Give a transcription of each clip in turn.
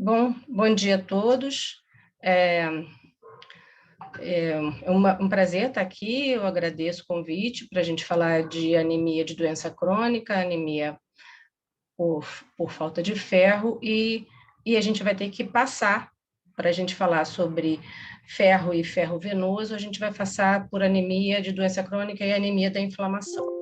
Bom dia a todos. Um prazer estar aqui, eu agradeço o convite para a gente falar de anemia de doença crônica, anemia por falta de ferro, e a gente vai ter que passar, para a gente falar sobre ferro e ferro venoso, a gente vai passar por anemia de doença crônica e anemia da inflamação.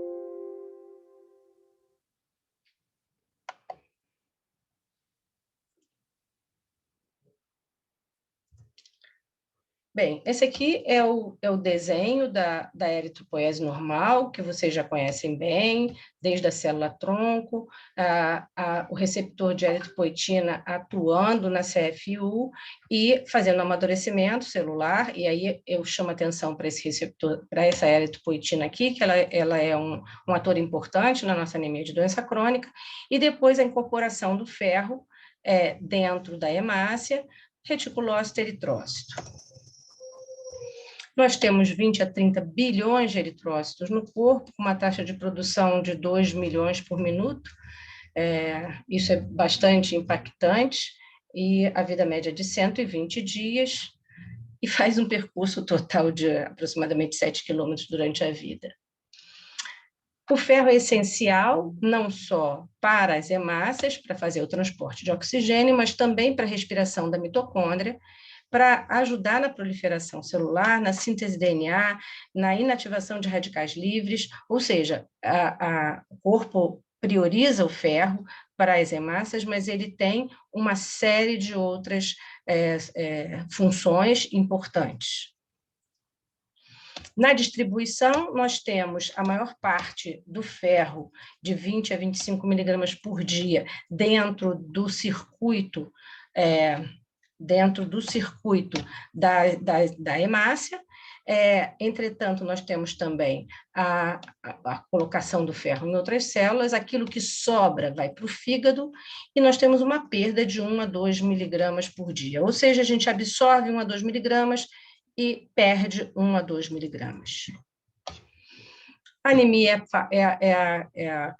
Bem, esse aqui é o desenho da eritropoiese normal, que vocês já conhecem bem, desde a célula-tronco, o receptor de eritropoetina atuando na CFU e fazendo amadurecimento celular, e aí eu chamo atenção para esse receptor, para essa eritropoetina aqui, que ela é um ator importante na nossa anemia de doença crônica, e depois a incorporação do ferro dentro da hemácia, reticulócito e eritrócito. Nós temos 20 a 30 bilhões de eritrócitos no corpo, com uma taxa de produção de 2 milhões por minuto. Isso é bastante impactante, e a vida média é de 120 dias, e faz um percurso total de aproximadamente 7 quilômetros durante a vida. O ferro é essencial não só para as hemácias, para fazer o transporte de oxigênio, mas também para a respiração da mitocôndria, para ajudar na proliferação celular, na síntese de DNA, na inativação de radicais livres, ou seja, o corpo prioriza o ferro para as hemácias, mas ele tem uma série de outras funções importantes. Na distribuição, nós temos a maior parte do ferro, de 20 a 25 miligramas por dia, dentro do circuito da hemácia. Entretanto, nós temos também a colocação do ferro em outras células, aquilo que sobra vai para o fígado, e nós temos uma perda de 1 a 2 miligramas por dia, ou seja, a gente absorve 1 a 2 miligramas e perde 1 a 2 miligramas. A anemia é a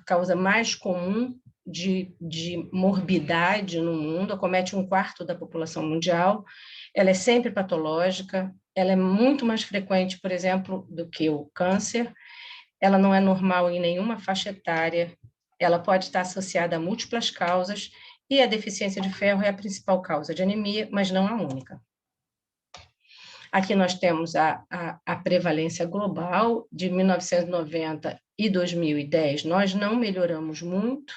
causa mais comum de morbidade no mundo, acomete 1/4 da população mundial, ela é sempre patológica, ela é muito mais frequente, por exemplo, do que o câncer, ela não é normal em nenhuma faixa etária, ela pode estar associada a múltiplas causas, e a deficiência de ferro é a principal causa de anemia, mas não a única. Aqui nós temos a prevalência global de 1990 e 2010, nós não melhoramos muito,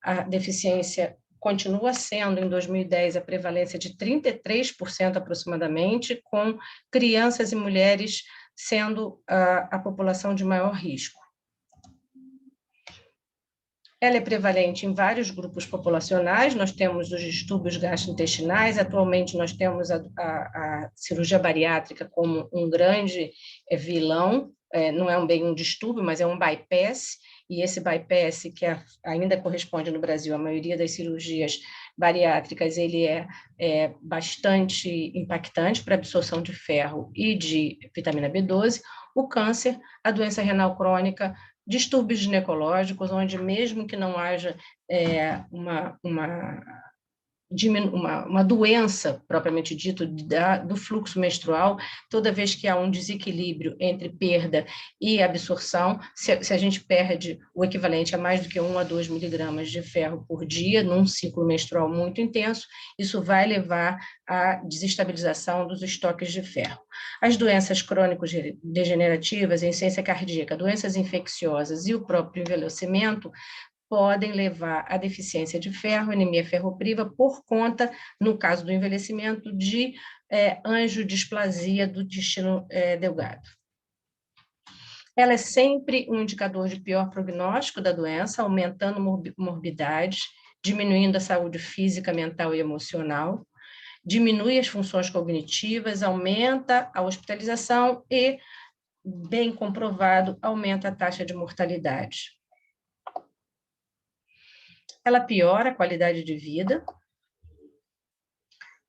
a deficiência continua sendo, em 2010, a prevalência de 33% aproximadamente, com crianças e mulheres sendo a população de maior risco. Ela é prevalente em vários grupos populacionais, nós temos os distúrbios gastrointestinais, atualmente nós temos a cirurgia bariátrica como um grande vilão, não é bem um distúrbio, mas é um bypass, e esse bypass, que ainda corresponde no Brasil à maioria das cirurgias bariátricas, ele é bastante impactante para a absorção de ferro e de vitamina B12, o câncer, a doença renal crônica, distúrbios ginecológicos, onde mesmo que não haja uma doença, propriamente dito, do fluxo menstrual, toda vez que há um desequilíbrio entre perda e absorção, se a gente perde o equivalente a mais do que 1 a 2 miligramas de ferro por dia, num ciclo menstrual muito intenso, isso vai levar à desestabilização dos estoques de ferro. As doenças crônico-degenerativas, insuficiência cardíaca, doenças infecciosas e o próprio envelhecimento podem levar à deficiência de ferro, anemia ferropriva, por conta, no caso do envelhecimento, de angiodisplasia do intestino delgado. Ela é sempre um indicador de pior prognóstico da doença, aumentando morbidades, diminuindo a saúde física, mental e emocional, diminui as funções cognitivas, aumenta a hospitalização e, bem comprovado, aumenta a taxa de mortalidade. Ela piora a qualidade de vida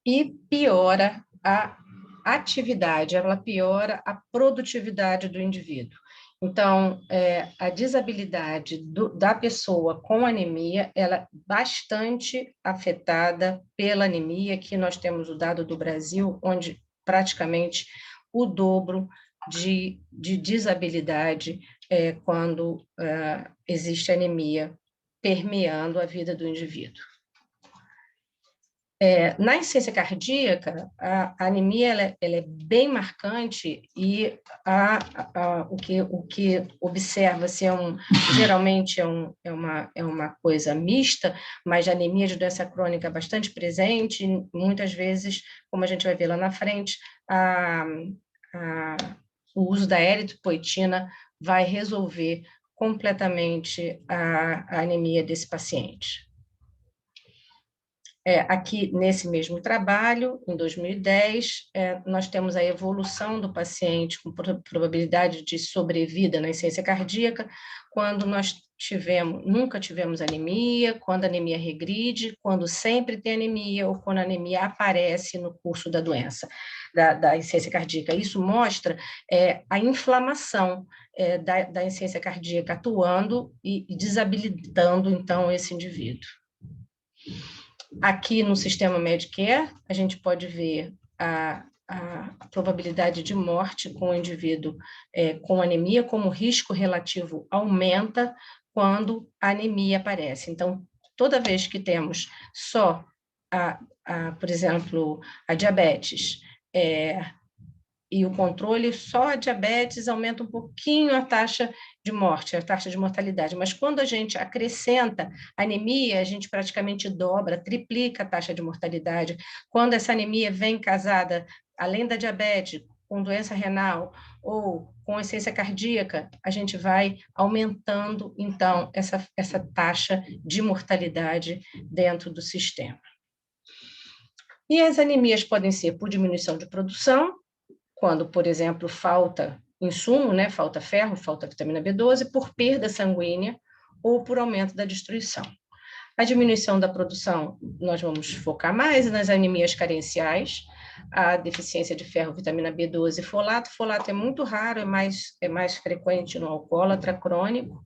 e piora a atividade, ela piora a produtividade do indivíduo. Então, a desabilidade da pessoa com anemia, ela é bastante afetada pela anemia, que nós temos o dado do Brasil, onde praticamente o dobro de desabilidade quando existe anemia permeando a vida do indivíduo. Na insuficiência cardíaca, a anemia ela é bem marcante e o que observa-se geralmente é uma coisa mista, mas a anemia de doença crônica é bastante presente, muitas vezes, como a gente vai ver lá na frente, o uso da eritropoetina vai resolver completamente a anemia desse paciente. Aqui, nesse mesmo trabalho, em 2010, nós temos a evolução do paciente com probabilidade de sobrevida na insuficiência cardíaca, quando nós nunca tivemos anemia, quando a anemia regride, quando sempre tem anemia, ou quando a anemia aparece no curso da doença, da insuficiência cardíaca. Isso mostra a inflamação da insuficiência cardíaca atuando e desabilitando, então, esse indivíduo. Aqui no sistema Medicare, a gente pode ver a probabilidade de morte com o indivíduo com anemia, como o risco relativo aumenta quando a anemia aparece. Então, toda vez que temos só, por exemplo, a diabetes, e o controle, só a diabetes aumenta um pouquinho a taxa de morte, a taxa de mortalidade. Mas quando a gente acrescenta anemia, a gente praticamente dobra, triplica a taxa de mortalidade. Quando essa anemia vem casada, além da diabetes, com doença renal ou com insuficiência cardíaca, a gente vai aumentando, então, essa taxa de mortalidade dentro do sistema. E as anemias podem ser por diminuição de produção, quando, por exemplo, falta insumo, né, falta ferro, falta vitamina B12, por perda sanguínea ou por aumento da destruição. A diminuição da produção, nós vamos focar mais nas anemias carenciais, a deficiência de ferro, vitamina B12 e folato. Folato é muito raro, é mais frequente no alcoólatra crônico,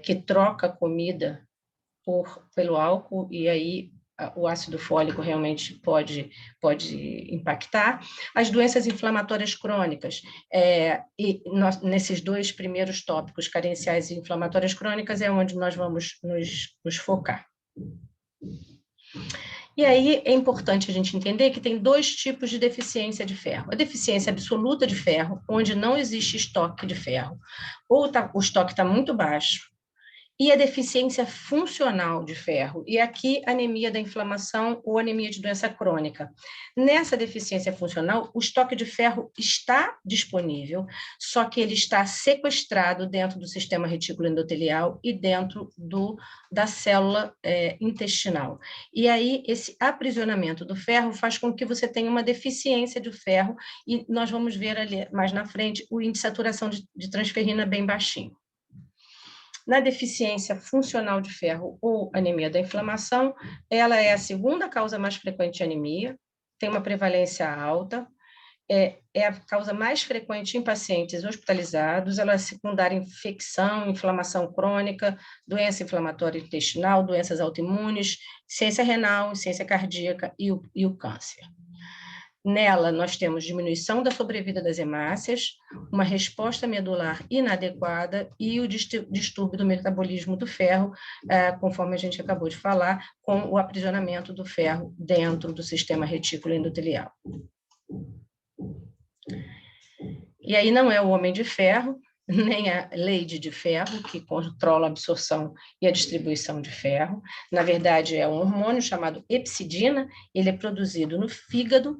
que troca comida pelo álcool, e aí o ácido fólico realmente pode impactar. As doenças inflamatórias crônicas, nesses dois primeiros tópicos, carenciais e inflamatórias crônicas, é onde nós vamos nos focar. E aí é importante a gente entender que tem dois tipos de deficiência de ferro. A deficiência absoluta de ferro, onde não existe estoque de ferro, ou o estoque está muito baixo, e a deficiência funcional de ferro, e aqui anemia da inflamação ou anemia de doença crônica. Nessa deficiência funcional, o estoque de ferro está disponível, só que ele está sequestrado dentro do sistema retículo endotelial e dentro da célula intestinal. E aí, esse aprisionamento do ferro faz com que você tenha uma deficiência de ferro, e nós vamos ver ali mais na frente o índice de saturação de transferrina bem baixinho. Na deficiência funcional de ferro ou anemia da inflamação, ela é a segunda causa mais frequente de anemia, tem uma prevalência alta, é a causa mais frequente em pacientes hospitalizados, ela é secundária a infecção, inflamação crônica, doença inflamatória intestinal, doenças autoimunes, insuficiência renal, insuficiência cardíaca e o câncer. Nela, nós temos diminuição da sobrevida das hemácias, uma resposta medular inadequada e o distúrbio do metabolismo do ferro, conforme a gente acabou de falar, com o aprisionamento do ferro dentro do sistema retículo endotelial. E aí não é o homem de ferro, nem a Lady de ferro, que controla a absorção e a distribuição de ferro. Na verdade, é um hormônio chamado epsidina, ele é produzido no fígado.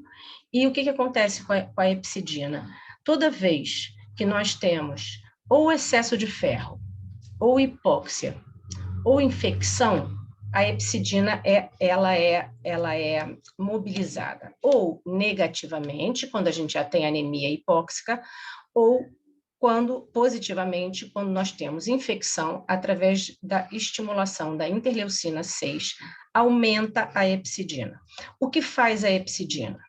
E o que acontece com a epsidina? Toda vez que nós temos ou excesso de ferro, ou hipóxia, ou infecção, a epsidina ela é mobilizada ou negativamente, quando a gente já tem anemia hipóxica, ou positivamente, quando nós temos infecção, através da estimulação da interleucina 6, aumenta a epsidina. O que faz a epsidina?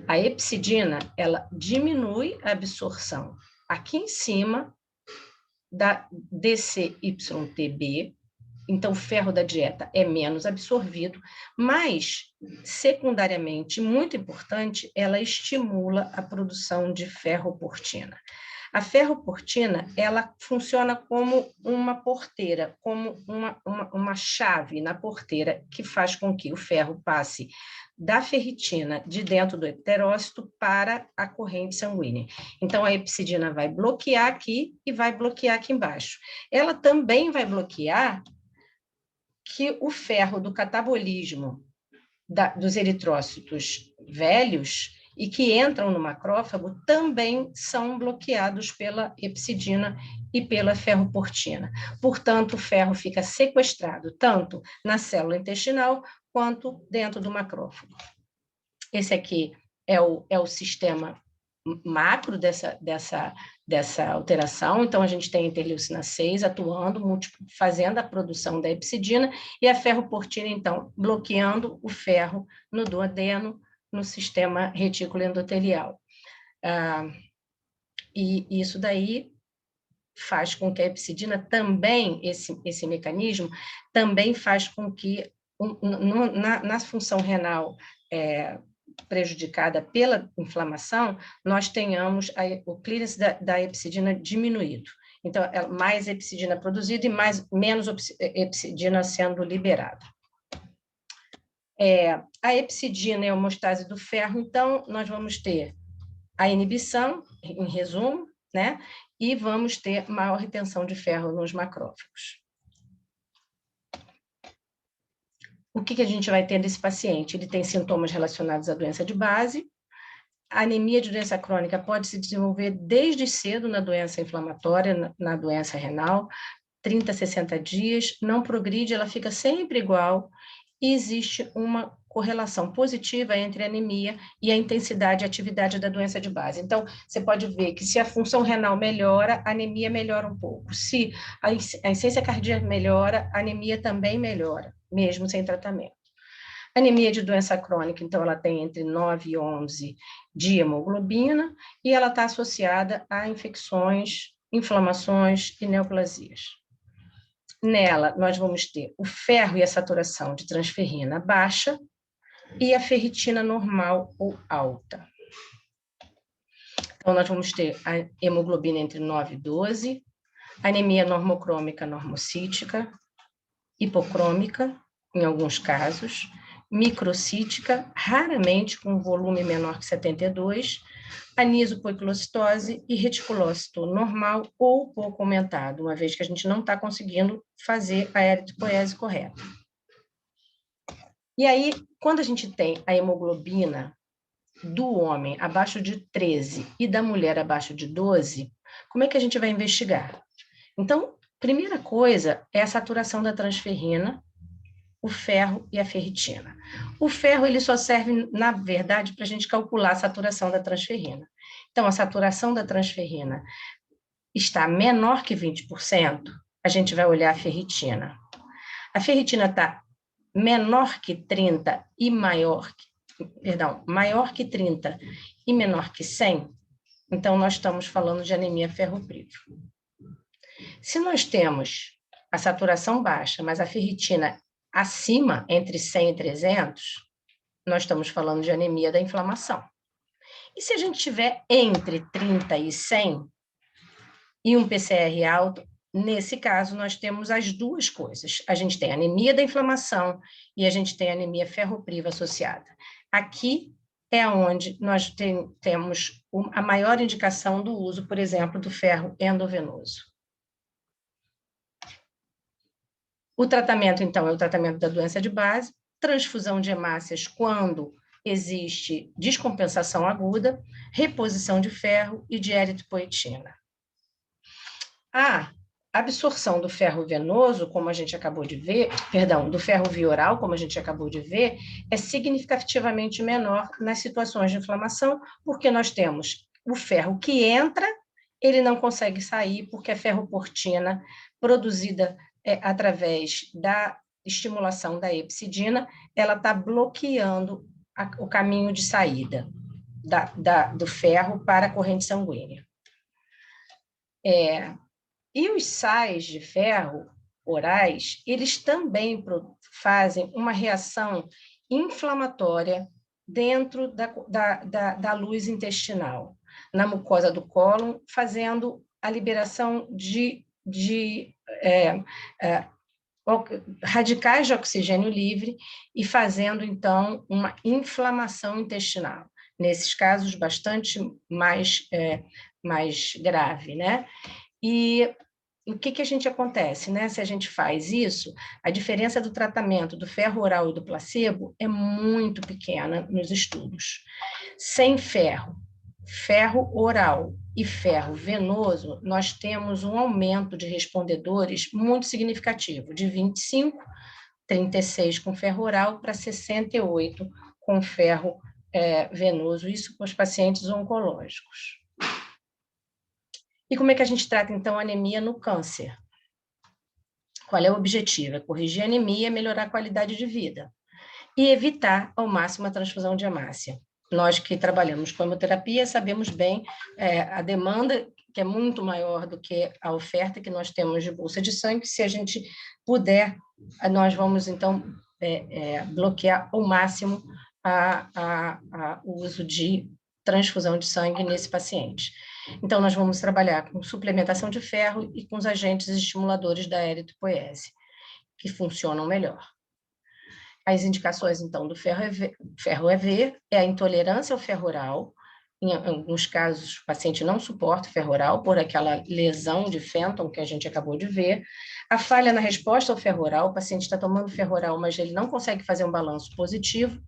A epsidina, ela diminui a absorção aqui em cima da DCYTB, então o ferro da dieta é menos absorvido, mas, secundariamente, muito importante, ela estimula a produção de ferroportina. A ferroportina, ela funciona como uma porteira, como uma chave na porteira que faz com que o ferro passe da ferritina de dentro do epiterócito para a corrente sanguínea. Então, a epsidina vai bloquear aqui e vai bloquear aqui embaixo. Ela também vai bloquear que o ferro do catabolismo dos eritrócitos velhos e que entram no macrófago também são bloqueados pela epsidina e pela ferroportina. Portanto, o ferro fica sequestrado tanto na célula intestinal quanto dentro do macrófago. Esse aqui é o sistema macro dessa alteração. Então, a gente tem a interleucina 6 atuando, fazendo a produção da epsidina, e a ferroportina, então, bloqueando o ferro no duodeno, no sistema retículo endotelial. E isso daí faz com que a epsidina também, esse mecanismo, também faz com que, na função renal prejudicada pela inflamação, nós tenhamos o clearance da epsidina diminuído. Então, mais epsidina produzida e menos epsidina sendo liberada. A epsidina e a homeostase do ferro, então, nós vamos ter a inibição, em resumo, né? E vamos ter maior retenção de ferro nos macrófagos. O que a gente vai ter desse paciente? Ele tem sintomas relacionados à doença de base. A anemia de doença crônica pode se desenvolver desde cedo na doença inflamatória, na doença renal, 30 a 60 dias, não progride, ela fica sempre igual, e existe uma correlação positiva entre a anemia e a intensidade e atividade da doença de base. Então, você pode ver que se a função renal melhora, a anemia melhora um pouco. Se a insuficiência cardíaca melhora, a anemia também melhora, mesmo sem tratamento. Anemia de doença crônica, então, ela tem entre 9 e 11 de hemoglobina, e ela está associada a infecções, inflamações e neoplasias. Nela, nós vamos ter o ferro e a saturação de transferrina baixa e a ferritina normal ou alta. Então, nós vamos ter a hemoglobina entre 9 e 12, anemia normocrômica, normocítica, hipocrômica, em alguns casos, microcítica, raramente com volume menor que 72, anisopoiquilocitose e reticulócito normal ou pouco aumentado, uma vez que a gente não está conseguindo fazer a eritropoiese correta. E aí, quando a gente tem a hemoglobina do homem abaixo de 13 e da mulher abaixo de 12, como é que a gente vai investigar? Então, primeira coisa é a saturação da transferrina, o ferro e a ferritina. O ferro, ele só serve, na verdade, para a gente calcular a saturação da transferrina. Então, a saturação da transferrina está menor que 20%, a gente vai olhar a ferritina. A ferritina está menor que 30 e maior que 30 e menor que 100, então nós estamos falando de anemia ferropriva. Se nós temos a saturação baixa, mas a ferritina acima, entre 100 e 300, nós estamos falando de anemia da inflamação. E se a gente tiver entre 30 e 100 e um PCR alto, nesse caso nós temos as duas coisas. A gente tem anemia da inflamação e a gente tem anemia ferropriva associada. Aqui é onde nós temos a maior indicação do uso, por exemplo, do ferro endovenoso. O tratamento, então, é o tratamento da doença de base, transfusão de hemácias quando existe descompensação aguda, reposição de ferro e de eritropoetina. A absorção do ferro venoso, como a gente acabou de ver, do ferro via oral, como a gente acabou de ver, é significativamente menor nas situações de inflamação, porque nós temos o ferro que entra, ele não consegue sair, porque a ferroportina produzida através da estimulação da epsidina, ela está bloqueando o caminho de saída do ferro para a corrente sanguínea. E os sais de ferro orais, eles também fazem uma reação inflamatória dentro da luz intestinal, na mucosa do cólon, fazendo a liberação de radicais de oxigênio livre e fazendo, então, uma inflamação intestinal. Nesses casos, bastante mais grave, né? E o que a gente acontece, né? Se a gente faz isso, a diferença do tratamento do ferro oral e do placebo é muito pequena nos estudos. Sem ferro, ferro oral e ferro venoso, nós temos um aumento de respondedores muito significativo, de 25, 36 com ferro oral para 68 com ferro venoso, isso com os pacientes oncológicos. E como é que a gente trata, então, a anemia no câncer? Qual é o objetivo? É corrigir a anemia, melhorar a qualidade de vida e evitar ao máximo a transfusão de hemácia. Nós que trabalhamos com hemoterapia sabemos bem a demanda, que é muito maior do que a oferta que nós temos de bolsa de sangue. Se a gente puder, nós vamos, então, bloquear ao máximo o uso de transfusão de sangue nesse paciente. Então, nós vamos trabalhar com suplementação de ferro e com os agentes estimuladores da eritropoiese, que funcionam melhor. As indicações, então, do ferro EV é a intolerância ao ferro oral. Em alguns casos, o paciente não suporta o ferro oral por aquela lesão de Fenton que a gente acabou de ver. A falha na resposta ao ferro oral, o paciente está tomando ferro oral, mas ele não consegue fazer um balanço positivo.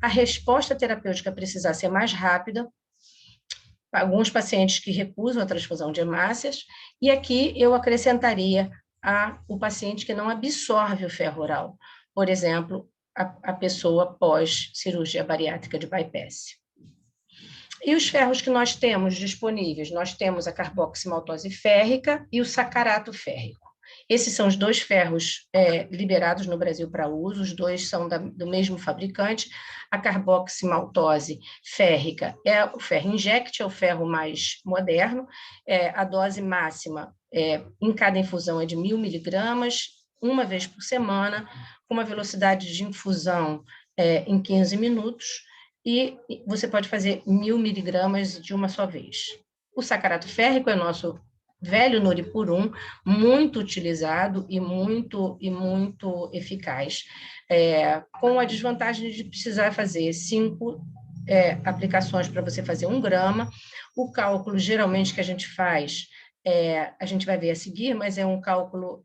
A resposta terapêutica precisa ser mais rápida. Alguns pacientes que recusam a transfusão de hemácias. E aqui eu acrescentaria o paciente que não absorve o ferro oral. Por exemplo, a pessoa pós-cirurgia bariátrica de bypass. E os ferros que nós temos disponíveis? Nós temos a carboximaltose férrica e o sacarato férrico. Esses são os dois ferros liberados no Brasil para uso, os dois são do mesmo fabricante. A carboximaltose férrica é o ferro inject, é o ferro mais moderno. A dose máxima em cada infusão é de 1.000 miligramas, uma vez por semana, com uma velocidade de infusão em 15 minutos, e você pode fazer 1.000 miligramas de uma só vez. O sacarato férrico é nosso velho Noripurum, muito utilizado e muito eficaz, com a desvantagem de precisar fazer 5 aplicações para você fazer 1 grama. O cálculo, geralmente, que a gente faz, a gente vai ver a seguir, mas é um cálculo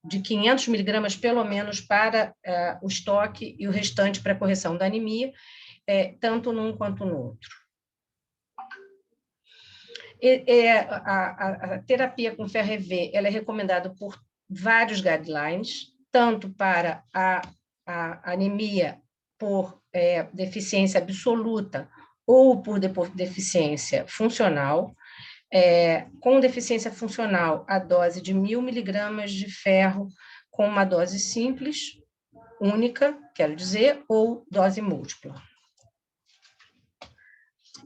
de 500 miligramas, pelo menos, para o estoque e o restante para a correção da anemia, tanto num quanto no outro. A terapia com ferro EV ela é recomendada por vários guidelines, tanto para a anemia por deficiência absoluta ou por deficiência funcional. Com deficiência funcional, a dose de 1.000 miligramas de ferro com uma dose simples, única, quero dizer, ou dose múltipla.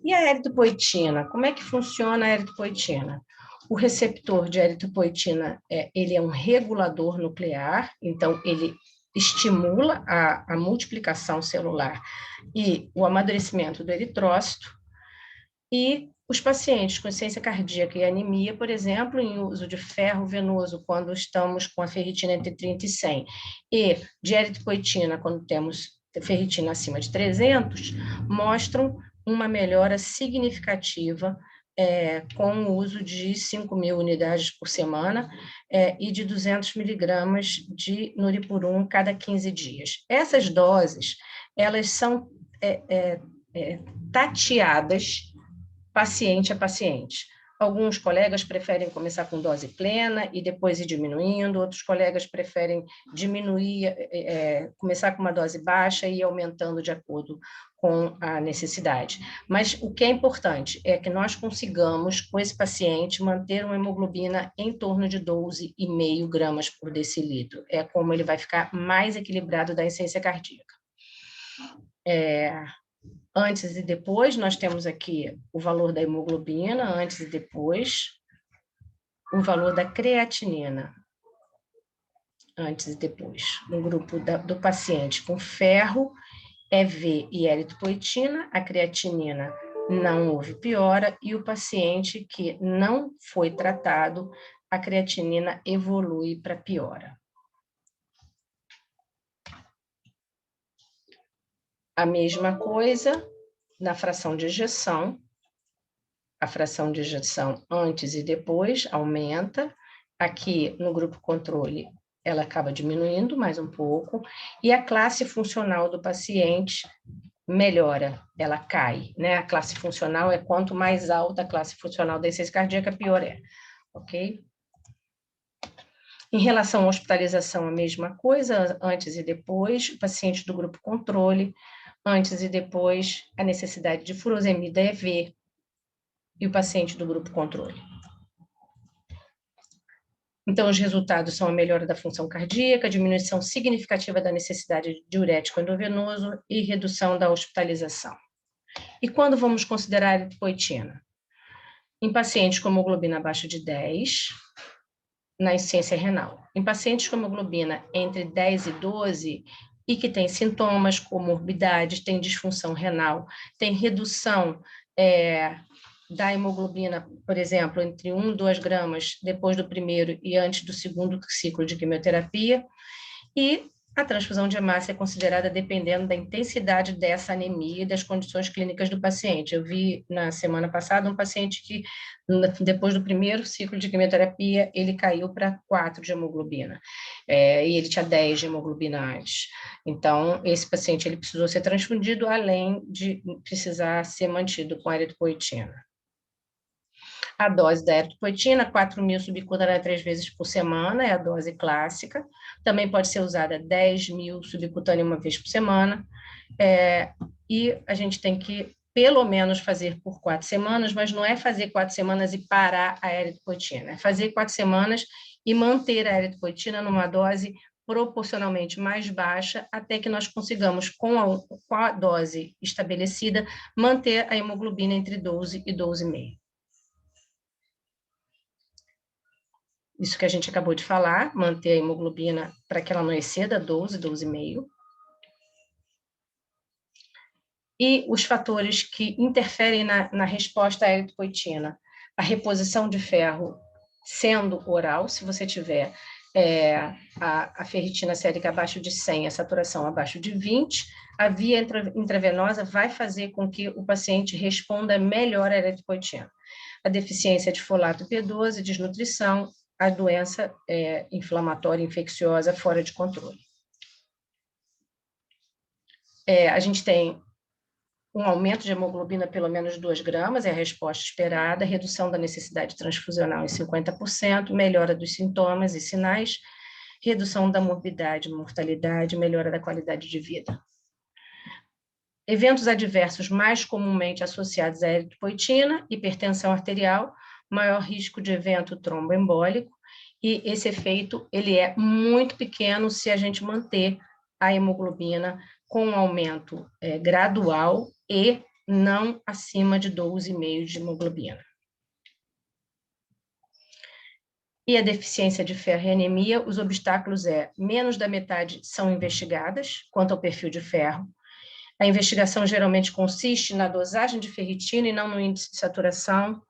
E a eritropoetina? Como é que funciona a eritropoetina? O receptor de eritropoetina ele é um regulador nuclear, então ele estimula a multiplicação celular e o amadurecimento do eritrócito. E os pacientes com insuficiência cardíaca e anemia, por exemplo, em uso de ferro venoso, quando estamos com a ferritina entre 30 e 100, e de eritropoetina, quando temos ferritina acima de 300, mostram uma melhora significativa com o uso de 5.000 unidades por semana e de 200 miligramas de Noripurum cada 15 dias. Essas doses, elas são tateadas paciente a paciente. Alguns colegas preferem começar com dose plena e depois ir diminuindo, outros colegas preferem diminuir, começar com uma dose baixa e ir aumentando de acordo com a necessidade. Mas o que é importante é que nós consigamos, com esse paciente, manter uma hemoglobina em torno de 12,5 gramas por decilitro. É como ele vai ficar mais equilibrado da insuficiência cardíaca. Antes e depois, nós temos aqui o valor da hemoglobina, antes e depois. o valor da creatinina, antes e depois. No grupo do paciente com ferro, EV e eritropoetina, a creatinina não houve piora, e o paciente que não foi tratado, a creatinina evolui para piora. A mesma coisa na fração de ejeção. A fração de ejeção antes e depois aumenta. Aqui no grupo controle, ela acaba diminuindo mais um pouco, e a classe funcional do paciente melhora, ela cai, né? A classe funcional é quanto mais alta a classe funcional da insuficiência cardíaca, pior é, ok? Em relação à hospitalização, a mesma coisa, antes e depois, o paciente do grupo controle, antes e depois, a necessidade de furosemida EV, e o paciente do grupo controle. Então, os resultados são a melhora da função cardíaca, diminuição significativa da necessidade de diurético endovenoso e redução da hospitalização. E quando vamos considerar a eritropoetina? Em pacientes com hemoglobina abaixo de 10, na insuficiência renal. Em pacientes com hemoglobina entre 10 e 12 e que têm sintomas, comorbidades, tem disfunção renal, tem redução da hemoglobina, por exemplo, entre 1 e 2 gramas depois do primeiro e antes do segundo ciclo de quimioterapia, e a transfusão de hemácia é considerada dependendo da intensidade dessa anemia e das condições clínicas do paciente. Eu vi na semana passada um paciente que, depois do primeiro ciclo de quimioterapia, ele caiu para 4 de hemoglobina, e ele tinha 10 de hemoglobina antes. Então, esse paciente ele precisou ser transfundido, além de precisar ser mantido com a eritropoetina. A dose da eritropoetina, 4.000 subcutânea 3 vezes por semana, é a dose clássica. Também pode ser usada 10.000 subcutânea uma vez por semana. E a gente tem que, pelo menos, fazer por 4 semanas, mas não é fazer 4 semanas e parar a eritropoetina. É fazer 4 semanas e manter a eritropoetina numa dose proporcionalmente mais baixa, até que nós consigamos, com a dose estabelecida, manter a hemoglobina entre 12 e 12,5. Isso que a gente acabou de falar, manter a hemoglobina para que ela não exceda 12, 12,5. E os fatores que interferem na resposta à eritropoetina. A reposição de ferro sendo oral, se você tiver a ferritina sérica abaixo de 100, a saturação abaixo de 20, a via intravenosa vai fazer com que o paciente responda melhor à eritropoetina. A deficiência de folato P12, desnutrição, a doença inflamatória infecciosa fora de controle. A gente tem um aumento de hemoglobina pelo menos 2 gramas, é a resposta esperada, redução da necessidade transfusional em 50%, melhora dos sintomas e sinais, redução da morbidade, mortalidade, melhora da qualidade de vida. Eventos adversos mais comumente associados à eritropoetina: hipertensão arterial, maior risco de evento tromboembólico, e esse efeito ele é muito pequeno se a gente manter a hemoglobina com um aumento gradual e não acima de 12,5 de hemoglobina. E a deficiência de ferro e anemia, os obstáculos menos da metade são investigadas quanto ao perfil de ferro. A investigação geralmente consiste na dosagem de ferritina e não no índice de saturação,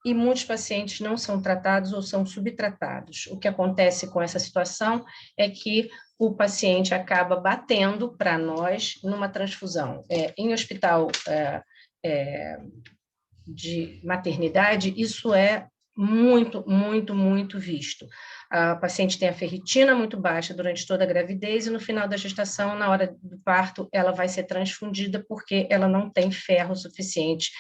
e muitos pacientes não são tratados ou são subtratados. O que acontece com essa situação é que o paciente acaba batendo para nós numa transfusão. Em hospital de maternidade, isso é muito, muito, muito visto. A paciente tem a ferritina muito baixa durante toda a gravidez e no final da gestação, na hora do parto, ela vai ser transfundida porque ela não tem ferro suficiente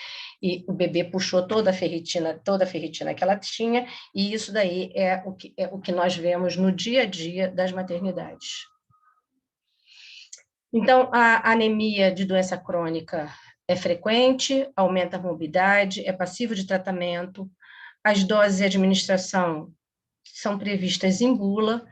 e o bebê puxou toda a ferritina que ela tinha, e isso daí é o que nós vemos no dia a dia das maternidades. Então, a anemia de doença crônica é frequente, aumenta a morbidade, é passivo de tratamento, as doses de administração são previstas em bula.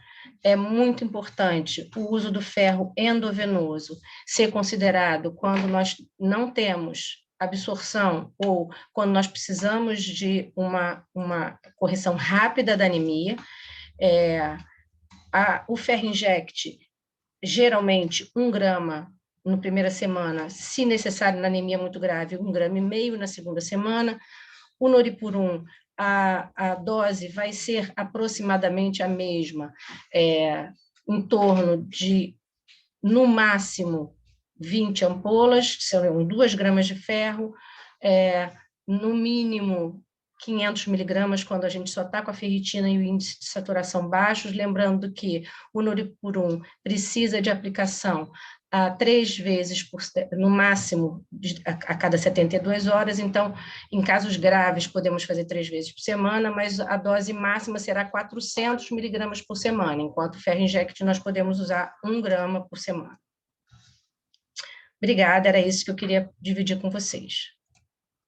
É muito importante o uso do ferro endovenoso ser considerado quando nós não temos absorção ou quando nós precisamos de uma correção rápida da anemia. O Ferro Inject, geralmente 1 grama na primeira semana, se necessário na anemia muito grave, 1,5 gramas na segunda semana. O Noripurum, a dose vai ser aproximadamente a mesma, em torno de, no máximo, 20 ampolas, que são 2 gramas de ferro, no mínimo 500 miligramas quando a gente só está com a ferritina e o índice de saturação baixos, lembrando que o Noripurum precisa de aplicação 3 vezes, no máximo, a cada 72 horas, então, em casos graves, podemos fazer 3 vezes por semana, mas a dose máxima será 400 miligramas por semana, enquanto o Ferro Inject nós podemos usar 1 grama por semana. Obrigada, era isso que eu queria dividir com vocês.